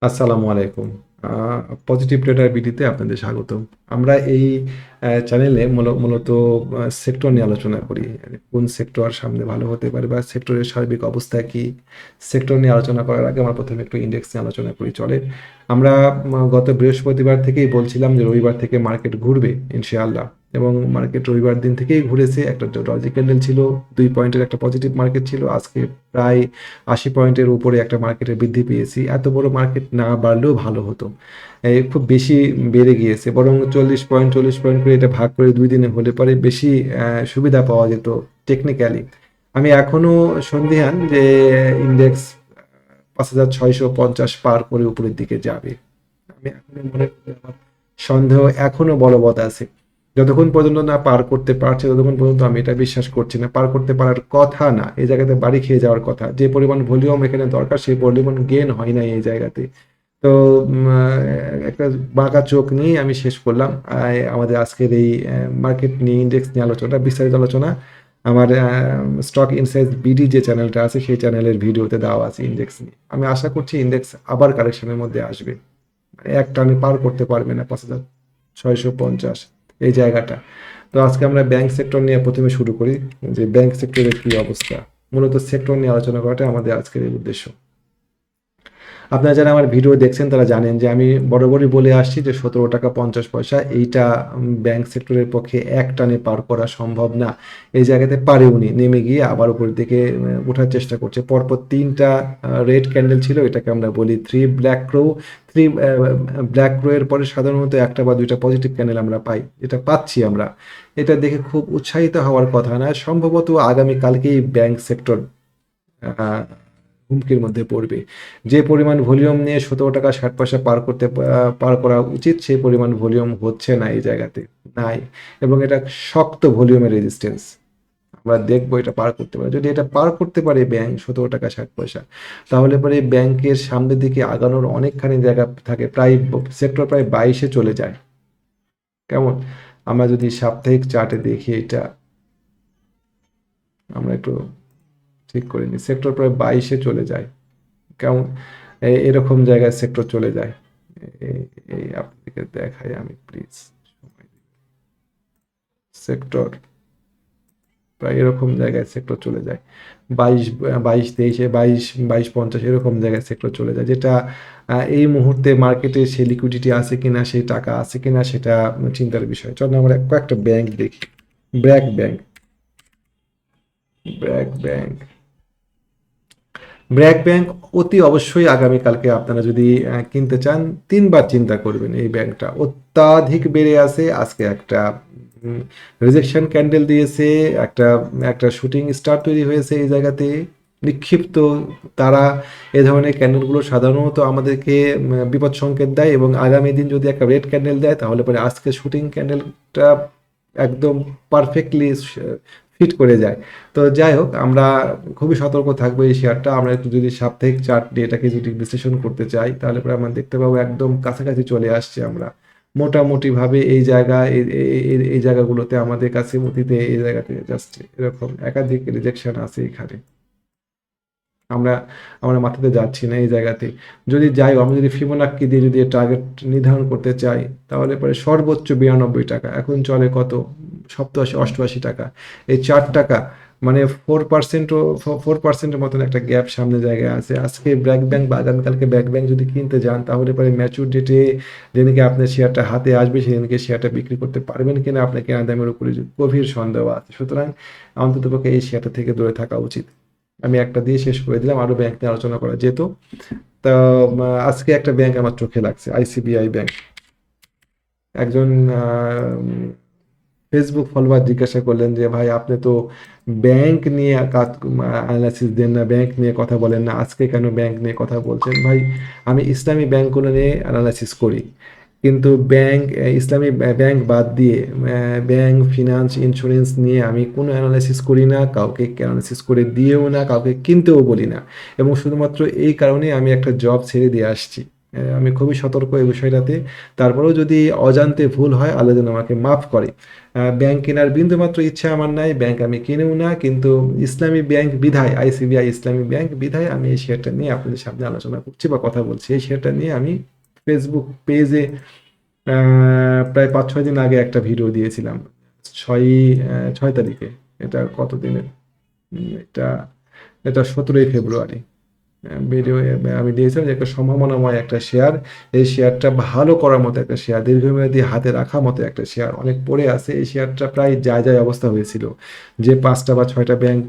আসসালামু আলাইকুম। আ positive tedder বিডিতে আপনাদের স্বাগতম। আমরা এই চ্যানেলে মূলত সেক্টর নিয়ে আলোচনা করি। কোন সেক্টর সামনে ভালো হতে পারে বা সেক্টরের সার্বিক অবস্থা কি? সেক্টর নিয়ে আলোচনা করার আগে আমরা ১ম এ একটু ইনডেক্স নিয়ে আলোচনা করি চলেন। আমরা গত বৃহস্পতিবার থেকেই বলছিলাম যে রবিবার থেকে মার্কেট ঘুরবে ইনশাআল্লাহ এবং মার্কেট রবিবার দিন থেকেই ঘুরেছে। একটা ডজি ক্যান্ডেল ছিল, ২ পয়েন্টের একটা পজিটিভ মার্কেট ছিল। আজকে প্রায় ৮০ পয়েন্টের উপরে একটা মার্কেটের বৃদ্ধি পেয়েছি। এত বড় মার্কেট না বাড়লেও ভালো হতো। খুব বেশি বেড়ে গিয়েছে। বরং ৪০ পয়েন্ট করে এটা ভাগ করে ২ দিনে হলে পরে বেশি সুবিধা পাওয়া যেত টেকনিক্যালি। আমি এখনো সন্দিহান যে ইনডেক্স ৫,৬৫০ পার করে উপরের দিকে যাবে। আমি এখনো মনে করি, আমার সন্দেহ এখনো বলবৎ আছে। যতক্ষণ পর্যন্ত না পার করতে পারছে ততক্ষণ পর্যন্ত আমি এটা বিশ্বাস করছি না। পার করতে পারার কথা না। এই জায়গাতে বাড়ি খেয়ে যাওয়ার কথা। যে পরিমাণ ভলিউম এখানে দরকার সেই পরিমাণ গেইন হয় নাই এই জায়গাতে। তো একটা বাঁকা চোখ নিয়েই আমি শেষ করলাম আমাদের আজকের এই মার্কেট নিয়ে ইনডেক্স নিয়ে আলোচনা, বিস্তারিত আলোচনা আমার স্টক ইনসাইটস বিডি যে চ্যানেলটা আছে সেই চ্যানেলের ভিডিওতে দেওয়া আছে ইনডেক্স নিয়ে। আমি আশা করছি ইনডেক্স আবার কারেকশনের মধ্যে আসবে। এক টানে পার করতে পারবে না ৫,৬৫০ এই জায়গাটা। তো আজকে আমরা ব্যাংক সেক্টর নিয়ে প্রথমে শুরু করি যে ব্যাংক সেক্টরের কি অবস্থা। মূলত সেক্টর নিয়ে আলোচনা করাটা আমাদের আজকের এই উদ্দেশ্য। আপনারা যারা আমার ভিডিও দেখছেন তারা জানেন যে আমি বরাবরই বলে আসছি যে ১৭ টাকা ৫০ পয়সা এইটা ব্যাংক সেক্টরের পক্ষে এক টানে পার করা সম্ভব না। এই জায়গাতে পারে উনি নেমে গিয়ে আবার উপরের দিকে ওঠার চেষ্টা করছে। পরপর ৩টা রেড ক্যান্ডেল ছিল, এটাকে আমরা বলি থ্রি ব্ল্যাক ক্রো। থ্রি ব্ল্যাক ক্রো এর পরে সাধারণত একটা বা দুইটা পজিটিভ ক্যান্ডেল আমরা পাই, এটা পাচ্ছি আমরা। এটা দেখে খুব উৎসাহিত হওয়ার কথা না। সম্ভবত আগামীকালকেই ব্যাংক সেক্টর হুমকির মধ্যে পড়বে। যে পরিমাণ ভলিউম নিয়ে ১৭ টাকা ৬০ পয়সা পার করা উচিত সেই পরিমাণ ভলিউম হচ্ছে না এই জায়গাতে, নাই। এবং এটা শক্ত ভলিউমের রেজিস্ট্যান্স। আমরা দেখবো এটা পার করতে পারে। যদি এটা পার করতে পারে ব্যাংক ১৭ টাকা ৬০ পয়সা, তাহলে পরে ব্যাংকের সামনের দিকে আগানোর অনেকখানি জায়গা থাকে। প্রায় সেক্টর প্রায় ২২-এ চলে যায়। কেমন? আমরা যদি সাপ্তাহিক চার্টে দেখি এটা, আমরা একটু ঠিক করে নিই। সেক্টর প্রায় ২২-এ চলে যায়। কেমন? এরকম জায়গায় সেক্টর চলে যায়। এই আপনাদেরকে দেখাই আমি প্লিজ। সেক্টর প্রায় এরকম জায়গায় সেক্টর চলে যায়। ২২-২২-২৩-এ ২২-২২-৫০ এরকম জায়গায় সেক্টর চলে যায়। যেটা এই মুহূর্তে মার্কেটে সেই লিকুইডিটি আছে কিনা, সেই টাকা আছে কিনা সেটা চিন্তার বিষয়। চলুন আমরা কয়েকটা ব্যাংক দেখি। BRAC bank, BRAC bank BRAC bank অতি অবশ্যই আগামীকালকে আপনারা যদি কিনতে চান ৩ বার চিন্তা করবেন। এই ব্যাংকটা অত্যাধিক বেড়ে আছে। আজকে একটা রিজেকশন ক্যান্ডেল দিয়েছে, একটা একটা শুটিং স্টার তৈরি হয়েছে এই জায়গাতে নিক্ষিপ্ত তারা। এ ধরনের ক্যান্ডেলগুলো সাধারণত আমাদেরকে বিপদ সংকেত দেয় এবং আগামী দিন যদি একটা রেড ক্যান্ডেল দেয় তাহলে পরে আজকে শুটিং ক্যান্ডেলটা একদম পারফেক্টলি ফিট করে যায়। তো যাই হোক, আমরা খুবই সতর্ক থাকবো এই শেয়ারটা। আমরা একটু যদি সাপ্তাহিক চার্ট দিয়ে এটাকে যদি বিশ্লেষণ করতে চাই তাহলে পরে আমরা দেখতে পাবো একদম কাছাকাছি চলে আসছে আমরা। মোটামুটিভাবে এই জায়গা এই জায়গাগুলোতে আমাদের কাছে অতীতে এই জায়গাতে জাস্ট এরকম একাধিক রিজেকশন আছে এখানে। আমরা আমরা মাথাতে যাচ্ছি না এই জায়গাতে। যদি যাই, আমরা যদি ফিবোনাক্কি দিয়ে যদি টার্গেট নির্ধারণ করতে চাই তাহলে পরে সর্বোচ্চ ৯২ টাকা, এখন চলে কত ৮৭-৮৮ টাকা। এই ৪ টাকা মানে 4%ও 4%-এর মতন একটা গ্যাপ সামনে জায়গায় আছে। আজকে ব্র্যাক ব্যাংক বা আগামীকালকে ব্র্যাক ব্যাংক যদি কিনতে যান তাহলে পরে ম্যাচুর ডেটে যেদিনকে আপনার শেয়ারটা হাতে আসবে সেদিনকে শেয়ারটা বিক্রি করতে পারবেন কিনা আপনার কেনা দামের উপরে গভীর সন্দেহ আছে। সুতরাং অন্ততপক্ষে এই শেয়ারটা থেকে দূরে থাকা উচিত। আমি একটা দিয়ে শেষ করে দিলাম, আরো ব্যাংক নিয়ে আলোচনা করা যেত। তা আজকে একটা ব্যাংক আমার চোখে লাগছে, আইসিবিআই ব্যাংক। একজন ফেসবুক ফলোয়ার জিজ্ঞাসা করলেন যে ভাই আপনি তো ব্যাংক নিয়ে কাজ অ্যানালাইসিস দেন না, ব্যাংক নিয়ে কথা বলেন না, আজকে কেন ব্যাংক নিয়ে কথা বলছেন? ভাই, আমি ইসলামী ব্যাংকগুলো নিয়ে অ্যানালাইসিস করি, কিন্তু ইসলামী ব্যাংক বাদ দিয়ে ব্যাংক, ফিনান্স, ইন্স্যুরেন্স নিয়ে আমি কোনো অ্যানালাইসিস করি না, কাউকে অ্যানালাইসিস করে দিয়েও না, কাউকে কিনতেও বলি না। এবং শুধুমাত্র এই কারণে আমি একটা জব ছেড়ে দিয়ে আসছি। আমি খুবই সতর্ক এই বিষয়টাতে। তারপরেও যদি অজান্তে ভুল হয় আল্লাহ যেন আমাকে মাফ করে। ব্যাংক কেনার বিন্দুমাত্র ইচ্ছা আমার নাই, ব্যাংক আমি কিনিও না, কিন্তু ইসলামী ব্যাংক বিধায়, আইসিবিআই ইসলামী ব্যাংক বিধায় আমি এই শেয়ারটা নিয়ে আপনাদের সামনে আলোচনা করছি বা কথা বলছি। এই শেয়ারটা নিয়ে আমি ফেসবুক পেজে প্রায় ৫-৬ দিন আগে একটা ভিডিও দিয়েছিলাম। ৬ তারিখে। এটা কত দিনের? এটা এটা ১৭ই ফেব্রুয়ারি। ভিডিও আমি দিয়েছিলাম যে একটা সম্ভাবনাময় একটা শেয়ার। এই শেয়ারটা ভালো করার মতো একটা শেয়ার, দীর্ঘমেয়াদী হাতে রাখার মতো একটা শেয়ার, অনেক পড়ে আছে। এই শেয়ারটা প্রায় যায় যায় অবস্থা হয়েছিল। যে ৫টা বা ৬টা ব্যাংক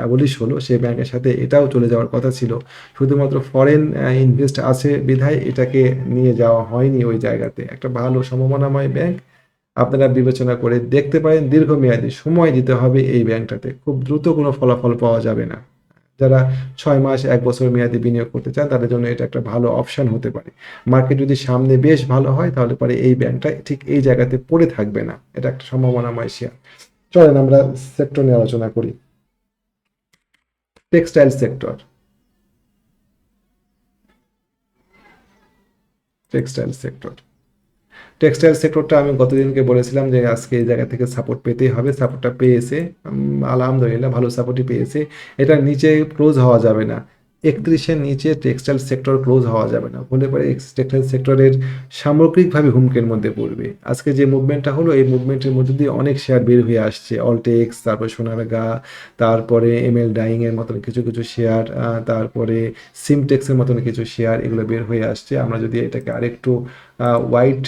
অ্যাবলিশ হলো, সেই ব্যাংকের সাথে এটাও চলে যাওয়ার কথা ছিল। শুধুমাত্র ফরেন ইনভেস্ট আছে বিধায় এটাকে নিয়ে যাওয়া হয়নি ওই জায়গাতে। একটা ভালো সম্ভাবনাময় ব্যাংক, আপনারা বিবেচনা করে দেখতে পারেন। দীর্ঘমেয়াদী সময় দিতে হবে এই ব্যাংকটাতে, খুব দ্রুত কোনো ফলাফল পাওয়া যাবে না। যারা ৬ মাস ১ বছর মেয়াদি বিনিয়োগ করতে চান তাদের জন্য এটা একটা ভালো অপশন হতে পারে। মার্কেট যদি সামনে বেশ ভালো হয় তাহলে পরে এই ব্যাংকটা ঠিক এই জায়গাতে পড়ে থাকবে না। এটা একটা সম্ভাবনাময় শেয়ার। চলেন আমরা সেক্টর নিয়ে আলোচনা করি। Textile sector. Textile sector textile সেক্টরটা আমি গতদিনকে বলেছিলাম যে আজকে এই জায়গা থেকে সাপোর্ট পেতেই হবে। সাপোর্টটা পেয়েছে, আলহামদুলিল্লাহ ভালো সাপোর্টই পেয়েছে। এটার নিচে ক্লোজ হওয়া যাবে না। ৩১-এর নিচে টেক্সটাইল সেক্টর ক্লোজ হওয়া যাবে না, হলে পরে টেক্সটাইল সেক্টরের সামগ্রিকভাবে হুমকির মধ্যে পড়বে। আজকে যে মুভমেন্টটা হলো এই মুভমেন্টের মধ্যে দিয়ে অনেক শেয়ার বের হয়ে আসছে। অলটেক্স, তারপরে সোনারগাঁ, তারপরে এমএল ডাইং এর মতন কিছু কিছু শেয়ার, তারপরে সিমটেক্সের মতন কিছু শেয়ার, এগুলো বের হয়ে আসছে। আমরা যদি এটাকে আরেকটু ওয়াইড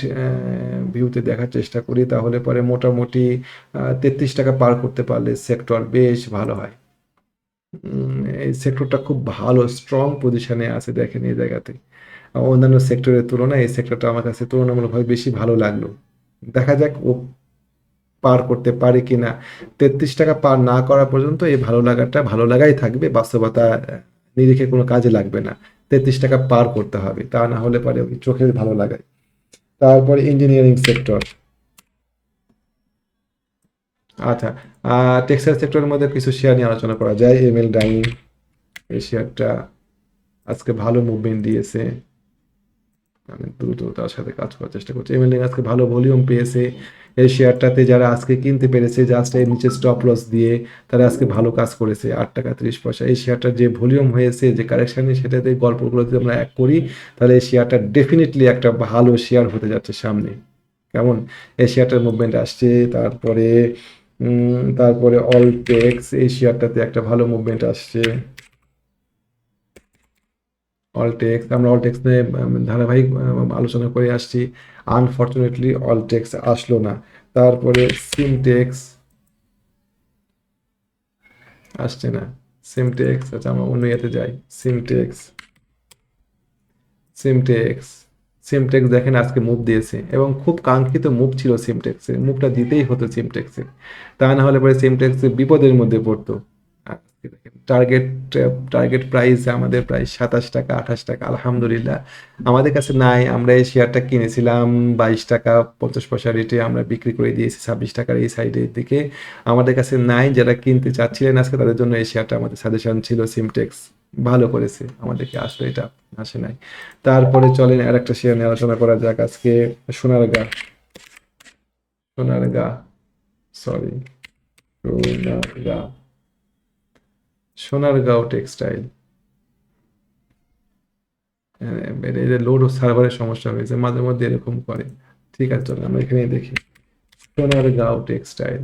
ভিউতে দেখার চেষ্টা করি তাহলে পরে মোটামুটি ৩৩ টাকা পার করতে পারলে সেক্টর বেশ ভালো হয়। এই সেক্টরটা খুব ভালো স্ট্রং পজিশনে আছে, দেখেন এই জায়গাতে। অন্যান্য সেক্টরের তুলনায় এই সেক্টরটা আমার কাছে তুলনামূলকভাবে বেশি ভালো লাগলো। দেখা যাক ও পার করতে পারে কিনা। ৩৩ টাকা পার না করা পর্যন্ত এই ভালো লাগাটা ভালো লাগাই থাকবে, বাস্তবতা নিরিখে কোনো কাজে লাগবে না। ৩৩ টাকা পার করতে হবে, তা না হলে পরে ওই চোখের ভালো লাগায়। তারপরে ইঞ্জিনিয়ারিং সেক্টর। আচ্ছা, টেক্সটাইল সেক্টরের মধ্যে কিছু শেয়ার নিয়ে আলোচনা করা যায়। এমএল ডাইং, এই শেয়ারটা আজকে ভালো মুভমেন্ট দিয়েছে। আমি দ্রুত তার সাথে কাজ করার চেষ্টা করছি। এমএল ডাইং আজকে ভালো ভলিউম পেয়েছে। এই শেয়ারটাতে যারা আজকে কিনতে পেরেছে জাস্ট এর নিচে স্টপ লস দিয়ে, তারা আজকে ভালো কাজ করেছে। ৮ টাকা ৩০ পয়সা এই শেয়ারটার যে ভলিউম হয়েছে, যে কারেকশানে, সেটাতে গল্পগুলো যদি আমরা এক করি তাহলে এই শেয়ারটা ডেফিনেটলি একটা ভালো শেয়ার হতে যাচ্ছে সামনে। কেমন এই শেয়ারটার মুভমেন্ট আসছে। তারপরে অলটেক্স, এই শেয়ারটাতে একটা ভালো মুভমেন্ট আসছে। অলটেক্স, আমরা অলটেক্স নিয়ে ধারাবাহিক আলোচনা করে আসছি। আনফর্চুনেটলি অলটেক্স আসলো না। তারপরে সিমটেক্স আসছে না। সিমটেক্স, আচ্ছা আমরা অন্য ইয়েতে যাই। সিমটেক্স সিমটেক্স সিমটেক্স দেখেন আজকে মুভ দিয়েছে এবং খুব কাঙ্ক্ষিত মুভ ছিল সিমটেক্সের, মুভটা দিতেই হতো সিমটেক্সের, তা না হলে পরে সিমটেক্স বিপদের মধ্যে পড়তো। আজকে দেখেন টার্গেট টার্গেট প্রাইস আমাদের প্রায় ২৭ টাকা ২৮ টাকা, আলহামদুলিল্লাহ আমাদের কাছে নাই। আমরা এই শেয়ারটা কিনেছিলাম ২২ টাকা ৫০ পয়সা রেটে, আমরা বিক্রি করে দিয়েছি ২৬ টাকার এই সাইডের দিকে। আমাদের কাছে নাই, যারা কিনতে চাচ্ছিলেন আজকে তাদের জন্য এই শেয়ারটা আমাদের সাজেশন ছিল। সিমটেক্স ভালো করেছে, আমাদেরকে আসলে এটা আসে নাই। তারপরে চলেন আর একটা শেয়ার নিয়ে আলোচনা করা যাক আজকে। সোনারগাঁ। Sonargaon sorry Sonargaon Sonargaon textile. এই যে লোড সার্ভারের সমস্যা হয়েছে, মাঝে মধ্যে এরকম করে। ঠিক আছে, চলো আমরা এখানে দেখি। সোনারগাঁও টেক্সটাইল।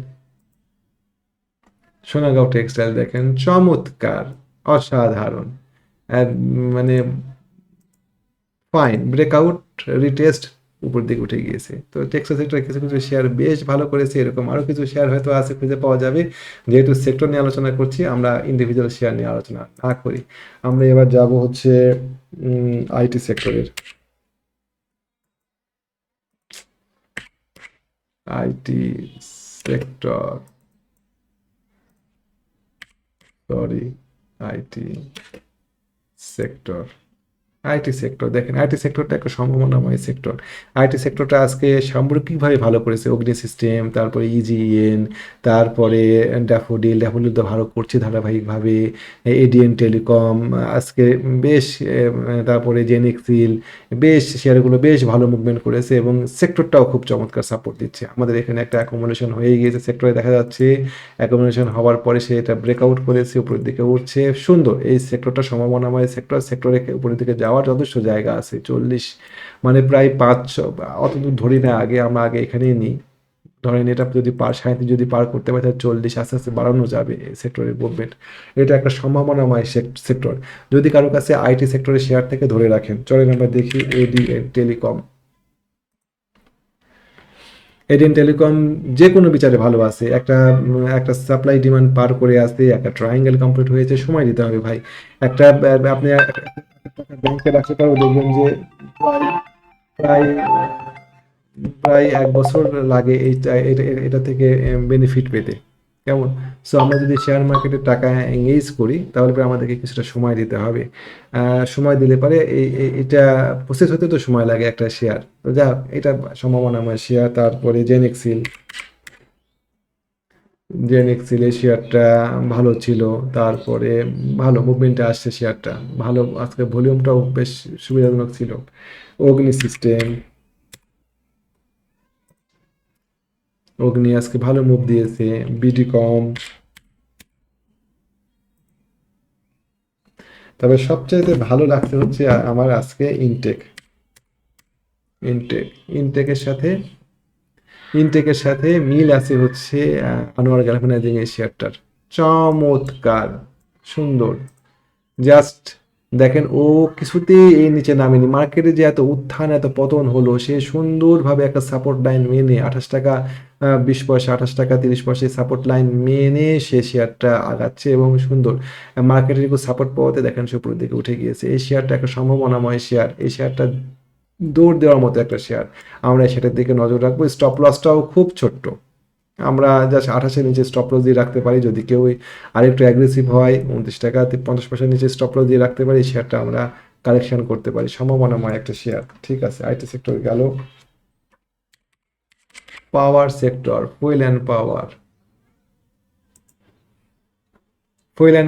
সোনারগাঁও টেক্সটাইল দেখেন চমৎকার, অসাধারণ, আর মানে ফাইন ব্রেকআউট, রিটেস্ট, উপর দিকে উঠে গিয়েছে। তো টেক্সটাইল সেক্টরে কিছু কিছু শেয়ার বেশ ভালো করেছে, এরকম আরও কিছু শেয়ার হয়তো আছে, খুঁজে পাওয়া যাবে। যেহেতু সেক্টর নিয়ে আলোচনা করছি, আমরা ইন্ডিভিজুয়াল শেয়ার নিয়ে আলোচনা না করি। আমরা এবার যাব হচ্ছে আইটি সেক্টরের। IT sector, sorry, IT sector. IT sector দেখেন, আইটি সেক্টরটা একটা সম্ভাবনাময় সেক্টর। আইটি সেক্টরটা আজকে সামগ্রিকভাবে ভালো করেছে, অগ্নি সিস্টেম, তারপরে ইজিএন, তারপরে ড্যাফোডিল, ড্যাফোডিল তো ভালো করছে ধারাবাহিকভাবে, এডিএন টেলিকম আজকে বেশ, তারপরে জেনেক্সিল, বেশ শেয়ারগুলো বেশ ভালো মুভমেন্ট করেছে এবং সেক্টরটাও খুব চমৎকার সাপোর্ট দিচ্ছে। আমাদের এখানে একটা অ্যাকোমোডেশন হয়ে গিয়েছে সেক্টরে দেখা যাচ্ছে, অ্যাকোমোডেশন হওয়ার পরে সে এটা ব্রেকআউট করেছে, উপরের দিকে উঠছে, সুন্দর এই সেক্টরটা সম্ভাবনাময় সেক্টর। সেক্টরে উপরের দিকে যাওয়ার যথেষ্ট জায়গা আছে, 40 মানে প্রায় 500, অত দূর ধরি না, আগে এখানেই নিই, ধরেন এটা যদি 37 যদি পার করতে পারে তাহলে 40 আস্তে আস্তে বাড়ানো যাবে সেক্টরের মুভমেন্ট। এটা একটা সম্ভাবনাময় সেক্টর। যদি কারো কাছে আইটি সেক্টরের শেয়ার থেকে ধরে রাখেন, চলেন আমরা দেখি এডিএন টেলিকম। এডিএন টেলিকম যে কোনো বিচারে ভালো আছে, একটা সাপ্লাই ডিমান্ড পার করে আসতে একটা ট্রায়াঙ্গেল কমপ্লিট হয়েছে, সময় দিতে হবে ভাই। একটা আপনি ব্যাংকে রাখতে পারো, দেখবেন যে প্রায় প্রায় প্রায় 1 বছর লাগে এটা থেকে বেনিফিট পেতে, কেমন? সো আমরা যদি শেয়ার মার্কেটে টাকা এঙ্গেজ করি তাহলে পরে আমাদেরকে কিছুটা সময় দিতে হবে। সময় দিলে পারে এটা প্রসেস হতে তো সময় লাগে একটা শেয়ার, তো যা এটা সম্ভাবনা আমার শেয়ার। তারপরে জেনেক্সিল শেয়ারটা ভালো ছিল, তারপরে ভালো মুভমেন্টে আসছে শেয়ারটা, ভালো আজকে ভলিউমটাও বেশ সুবিধাজনক ছিল। অগ্নি সিস্টেম, অগ্নি আজকে ভালো মুভ দিয়েছে। বিডি কম, তবে সবচাইতে ভালো লাগছে হচ্ছে আমার আজকে ইনটেক। ইনটেক ইনটেকের সাথে ইনটেকের সাথে মিল আছে হচ্ছে আনোয়ার গ্যালভানাইজিং এই শেয়ারটার, চমৎকার, সুন্দর। জাস্ট দেখেন ও কিছুতেই এই নিচে নামেনি, মার্কেটে যে এত উত্থান এত পতন হলো, সে সুন্দরভাবে একটা সাপোর্ট লাইন মেনে 28 টাকা 20 পয়সা, 28 টাকা 30 পয়সা সাপোর্ট লাইন মেনে সে শেয়ারটা আগাচ্ছে এবং সুন্দর মার্কেটের একটু সাপোর্ট পাওয়াতে দেখেন সে উপরের দিকে উঠে গিয়েছে। এই শেয়ারটা একটা সম্ভাবনাময় শেয়ার, এই শেয়ারটা দৌড় দেওয়ার মতো একটা শেয়ার। আমরা সেটার দিকে নজর রাখবো। স্টপ লসটাও খুব ছোট্ট, আমরা জাস্ট 28-এর নিচে স্টপ লস দিয়ে রাখতে পারি। যদি কেউ আরেকটু অ্যাগ্রেসিভ হয় 29 টাকা 50 পয়সার নিচে স্টপ লস দিয়ে রাখতে পারি, শেয়ারটা আমরা কালেকশন করতে পারি, সম্ভাবনাময় একটা শেয়ার। ঠিক আছে, আইটি সেক্টর গেল। Power sector, fuel and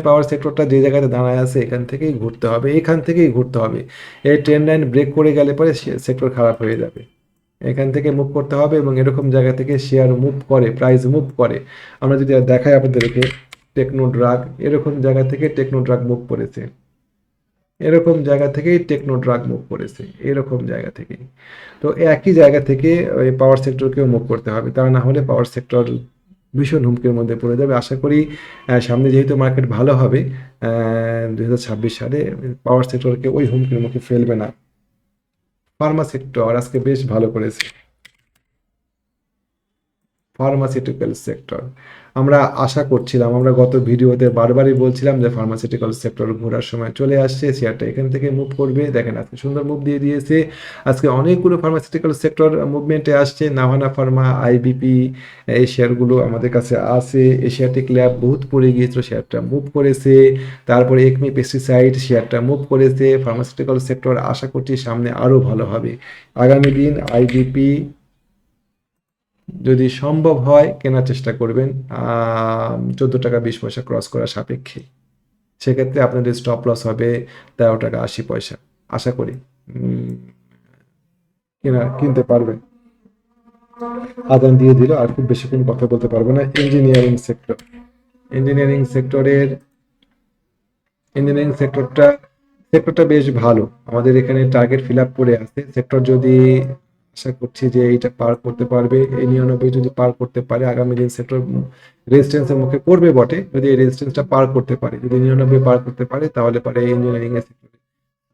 power সেক্টরটা যে জায়গাতে দাঁড়ায় আছে এখান থেকেই ঘুরতে হবে। এই ট্রেন্ড লাইন ব্রেক করে গেলে পরে সেক্টর খারাপ হয়ে যাবে। এখান থেকে মুভ করতে হবে এবং এরকম জায়গা থেকে শেয়ার মুভ করে, প্রাইস মুভ করে। আমরা যদি দেখাই আপনাদেরকে, টেকনো ড্রাগ, এরকম জায়গা থেকে টেকনো ড্রাগ মুভ করেছে, এরকম জায়গা থেকেই টেকনো ড্রাগ মুভ করেছে, এরকম জায়গা থেকেই। তো একই জায়গা থেকে ওই পাওয়ার সেক্টরকেও মুভ করতে হবে, তা না হলে পাওয়ার সেক্টর ভীষণ হুমকির মধ্যে পড়ে যাবে। আশা করি সামনে যেহেতু মার্কেট ভালো হবে 2026 সালে, পাওয়ার সেক্টরকে ওই হুমকির মুখে ফেলবে না। ফার্মা সেক্টর আজকে বেশ ভালো করেছে, ফার্মাসিউটিক্যাল সেক্টর। আমরা আশা করছিলাম, আমরা গত ভিডিওতে বারবারই বলছিলাম যে ফার্মাসিউটিক্যাল সেক্টর ঘোরার সময় চলে আসছে, শেয়ারটা এখান থেকে মুভ করবে। দেখেন আজকে সুন্দর মুভ দিয়ে দিয়েছে। আজকে অনেকগুলো ফার্মাসিউটিক্যাল সেক্টর মুভমেন্টে আসছে, নাভানা ফার্মা, আইবিপি, এই শেয়ারগুলো আমাদের কাছে আছে। এশিয়াটিক ল্যাব বহুত পড়ে গিয়েছিল, শেয়ারটা মুভ করেছে। তারপরে একমি পেস্টিসাইড শেয়ারটা মুভ করেছে। ফার্মাসিউটিক্যাল সেক্টর আশা করছি সামনে আরও ভালো হবে আগামী দিন। আইবিপি যদি সম্ভব হয় কেনার চেষ্টা করবেন 14 টাকা 20 পয়সা ক্রস করা সাপেক্ষে, সেক্ষেত্রে আপনাদের স্টপ লস হবে 13 টাকা 80 পয়সা। আশা করি কিনতে পারবেন। আদান দিয়ে দিল, আর খুব বেশিক্ষণ কথা বলতে পারবো না। ইঞ্জিনিয়ারিং সেক্টরের ইঞ্জিনিয়ারিং সেক্টরটা বেশ ভালো, আমাদের এখানে টার্গেট ফিল আপ করে আছে সেক্টর। যদি আশা করছি যে এইটা পার করতে পারবে, এই 99 যদি পার করতে পারে, আগামী দিন সেক্টর রেজিস্ট্যান্সের মুখে পড়বে বটে। যদি এই রেজিস্ট্যান্সটা পার করতে পারে, যদি 99 পার করতে পারে, তাহলে পারে ইঞ্জিনিয়ারিং এর সেক্টরে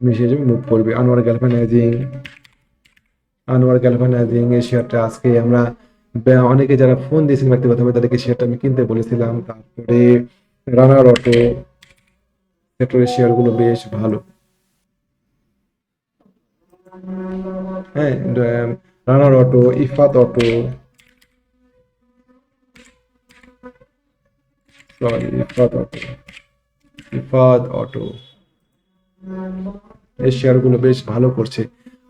মিশে যাবে, মুভ করবে। আনোয়ার গ্যালভানাইজিং এই শেয়ারটা আজকে আমরা অনেকে যারা ফোন দিয়েছিলেন ব্যক্তিগতভাবে তাদেরকে শেয়ারটা আমি কিনতে বলেছিলাম। তারপরে রানার অটো সেক্টরের শেয়ারগুলো বেশ ভালো। হ্যাঁ, রানার অটো, ইফাত অটো, এই শেয়ারগুলো বেশ ভালো করছে।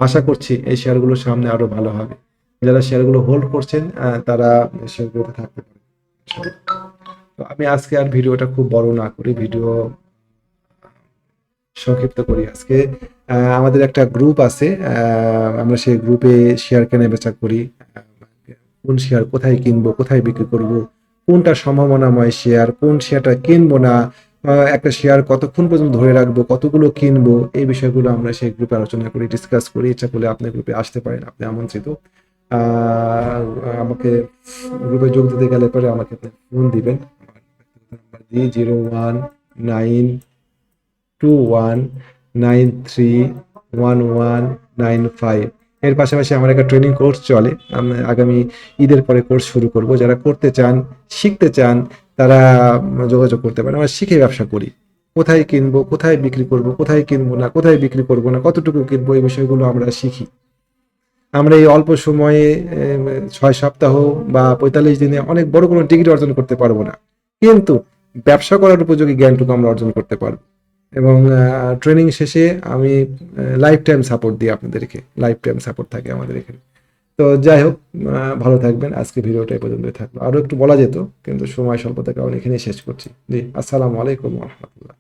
আশা করছি এই শেয়ারগুলো সামনে আরো ভালো হবে। যারা শেয়ারগুলো হোল্ড করছেন তারা শেয়ারগুলোতে থাকতে পারেন। তো আমি আজকে আর ভিডিওটা খুব বড় না করি, ভিডিও সংক্ষিপ্ত করি আজকে। আমাদের একটা গ্রুপ আছে, আমরা সেই গ্রুপে শেয়ার কেনা বেচা করি। কোন শেয়ার কোথায় কিনবো, কোথায় বিক্রি করব, কোনটা সম্ভাবনাময় শেয়ার, কোন শেয়ারটা কিনবো না, একটা শেয়ার কতক্ষণ পর্যন্ত ধরে রাখবো, কতগুলো কিনবো, এই বিষয়গুলো আমরা সেই গ্রুপে আলোচনা করি, ডিসকাস করি। ইচ্ছা করলে আপনি গ্রুপে আসতে পারেন, আপনি আমন্ত্রিত। আমাকে গ্রুপে যোগ দিতে গেলে পরে আমাকে আপনি ফোন দিবেন। নাম্বার দিয়ে 0192193195। এর পাশাপাশি আমার একটা ট্রেনিং কোর্স চলে, আমি আগামী ঈদের পরে কোর্স শুরু করব। যারা করতে চান, শিখতে চান, তারা যোগাযোগ করতে পারেন। আমরা শিখে ব্যবসা করি, কোথায় কিনবো, কোথায় বিক্রি করব, কোথায় কিনবো না, কোথায় বিক্রি করব না, কতটুকু কিনবো, এই বিষয়গুলো আমরা শিখি। আমরা এই অল্প সময়ে 6 সপ্তাহ বা 45 দিনে অনেক বড় কোনো ডিগ্রি অর্জন করতে পারবো না, কিন্তু ব্যবসা করার উপযোগী জ্ঞানটুকু আমরা অর্জন করতে পারবো। এবং ট্রেনিং শেষে আমি লাইফ টাইম সাপোর্ট দিই আপনাদেরকে, লাইফ টাইম সাপোর্ট থাকে আমাদের এখানে। তো যাই হোক, ভালো থাকবেন। আজকে ভিডিওটা এই পর্যন্তই থাকলো, আরো একটু বলা যেত কিন্তু সময় স্বল্পতার কারণে এখানেই শেষ করছি। জি, আসসালামু আলাইকুম রহমতুল্লাহ।